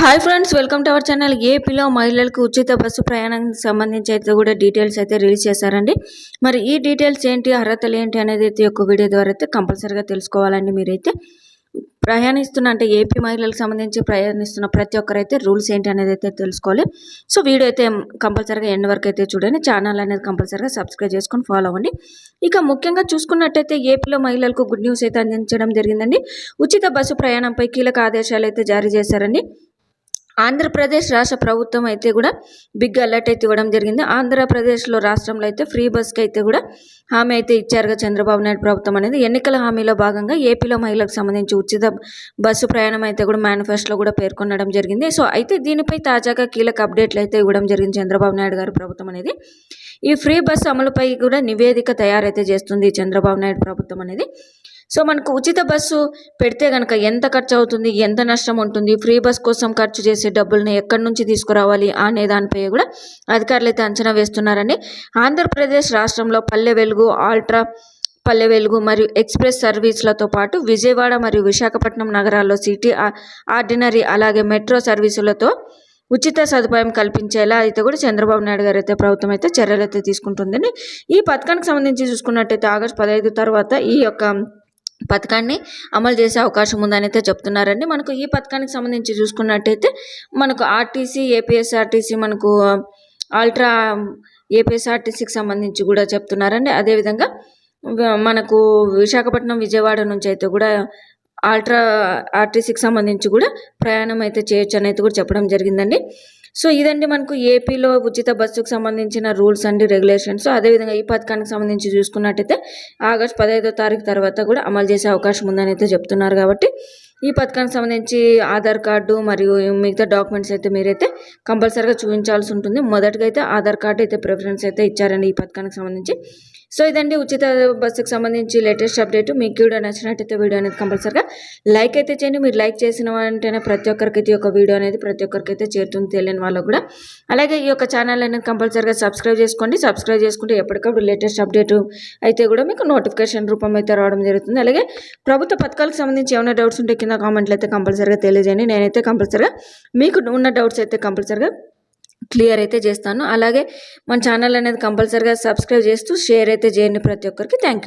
Hi friends, welcome to our channel. ఏపీలో మహిళలకు ఉచిత బస్సు ప్రయాణానికి సంబంధించి అయితే కూడా డీటెయిల్స్ అయితే రిలీజ్ చేశారండి. మరి ఈ డీటెయిల్స్ ఏంటి, అర్హతలు ఏంటి అనేది అయితే ఒక వీడియో ద్వారా అయితే కంపల్సరీగా తెలుసుకోవాలండి. మీరైతే ప్రయాణిస్తున్న అంటే ఏపీ మహిళలకు సంబంధించి ప్రయాణిస్తున్న ప్రతి ఒక్కరైతే రూల్స్ ఏంటి అనేది అయితే తెలుసుకోవాలి. సో వీడియో అయితే కంపల్సరీగా ఎండ్ వరకు అయితే చూడండి. ఛానల్ అనేది కంపల్సరీగా సబ్స్క్రైబ్ చేసుకొని ఫాలో అవ్వండి. ఇక ముఖ్యంగా చూసుకున్నట్టయితే ఏపీలో మహిళలకు గుడ్ న్యూస్ అయితే అందించడం జరిగిందండి. ఉచిత బస్సు ప్రయాణంపై కీలక ఆదేశాలు అయితే జారీ చేశారండి. ఆంధ్రప్రదేశ్ రాష్ట్ర ప్రభుత్వం అయితే కూడా బిగ్ అలర్ట్ అయితే ఇవ్వడం జరిగింది. ఆంధ్రప్రదేశ్లో రాష్ట్రంలో అయితే ఫ్రీ బస్కి అయితే కూడా హామీ అయితే ఇచ్చారుగా చంద్రబాబు నాయుడు ప్రభుత్వం అనేది. ఎన్నికల హామీలో భాగంగా ఏపీలో మహిళలకు సంబంధించి ఉచిత బస్సు ప్రయాణం అయితే కూడా మేనిఫెస్టోలో కూడా పేర్కొనడం జరిగింది. సో అయితే దీనిపై తాజాగా కీలక అప్డేట్లు అయితే ఇవ్వడం జరిగింది చంద్రబాబు నాయుడు గారి ప్రభుత్వం అనేది. ఈ ఫ్రీ బస్సు అమలుపై కూడా నివేదిక తయారైతే చేస్తుంది చంద్రబాబు నాయుడు ప్రభుత్వం అనేది. సో మనకు ఉచిత బస్సు పెడితే కనుక ఎంత ఖర్చు అవుతుంది, ఎంత నష్టం ఉంటుంది, ఫ్రీ బస్ కోసం ఖర్చు చేసే డబ్బుల్ని ఎక్కడి నుంచి తీసుకురావాలి అనే దానిపై కూడా అధికారులు అయితే అంచనా వేస్తున్నారండి. ఆంధ్రప్రదేశ్ రాష్ట్రంలో పల్లె వెలుగు, ఆల్ట్రా పల్లె వెలుగు మరియు ఎక్స్ప్రెస్ సర్వీసులతో పాటు విజయవాడ మరియు విశాఖపట్నం నగరాల్లో సిటీ ఆర్డినరీ అలాగే మెట్రో సర్వీసులతో ఉచిత సదుపాయం కల్పించేలా అయితే కూడా చంద్రబాబు నాయుడు గారు అయితే ప్రభుత్వం అయితే చర్యలు అయితే తీసుకుంటుందండి. ఈ పథకానికి సంబంధించి చూసుకున్నట్టయితే ఆగస్టు 15 తర్వాత ఈ యొక్క పథకాన్ని అమలు చేసే అవకాశం ఉందని అయితే చెప్తున్నారండి. మనకు ఈ పథకానికి సంబంధించి చూసుకున్నట్టయితే మనకు ఆర్టీసీ, ఏపీఎస్ఆర్టీసీ, మనకు ఆల్ట్రా ఏపీఎస్ఆర్టీసీకి సంబంధించి కూడా చెప్తున్నారండి. అదేవిధంగా మనకు విశాఖపట్నం, విజయవాడ నుంచి అయితే కూడా ఆల్ట్రా ఆర్టీసీకి సంబంధించి కూడా ప్రయాణం అయితే చేయొచ్చు అని అయితే కూడా చెప్పడం జరిగిందండి. సో ఇదండి మనకు ఏపీలో ఉచిత బస్సుకు సంబంధించిన రూల్స్ అండ్ రెగ్యులేషన్స్. అదేవిధంగా ఈ పథకానికి సంబంధించి చూసుకున్నట్టయితే ఆగస్టు 15 తర్వాత కూడా అమలు చేసే అవకాశం ఉందని అయితే చెప్తున్నారు. కాబట్టి ఈ పథకానికి సంబంధించి ఆధార్ కార్డు మరియు మిగతా డాక్యుమెంట్స్ అయితే మీరైతే కంపల్సరీగా చూపించాల్సి ఉంటుంది. మొదటగా అయితే ఆధార్ కార్డు అయితే ప్రిఫరెన్స్ అయితే ఇచ్చారండి ఈ పథకానికి సంబంధించి. సో ఇదండి ఉచిత బస్సుకు సంబంధించి లేటెస్ట్ అప్డేట్. మీకు వీడియో నచ్చినట్టయితే వీడియో అనేది కంపల్సరీగా లైక్ అయితే చేయండి. మీరు లైక్ చేసిన వెంటనే ప్రతి ఒక్కరికైతే ఈ యొక్క వీడియో అనేది ప్రతి ఒక్కరికైతే చేరుతుంది, తెలియని వాళ్ళకు కూడా. అలాగే ఈ యొక్క ఛానల్ అనేది కంపల్సరీగా సబ్స్క్రైబ్ చేసుకోండి. సబ్స్క్రైబ్ చేసుకుంటే ఎప్పటికప్పుడు లేటెస్ట్ అప్డేట్ అయితే కూడా మీకు నోటిఫికేషన్ రూపం అయితే రావడం జరుగుతుంది. అలాగే ప్రభుత్వ పథకాలకు సంబంధించి ఏమైనా డౌట్స్ ఉంటే కింద కామెంట్లు అయితే కంపల్సరీగా తెలియజేయండి. నేనైతే కంపల్సరీగా మీకు ఉన్న డౌట్స్ అయితే కంపల్సరీగా క్లియర్ అయితే చేస్తాను. అలాగే మన ఛానల్ అనేది కంపల్సరీగా సబ్స్క్రైబ్ చేస్తూ షేర్ అయితే చేయండి ప్రతి ఒక్కరికి. Thank you.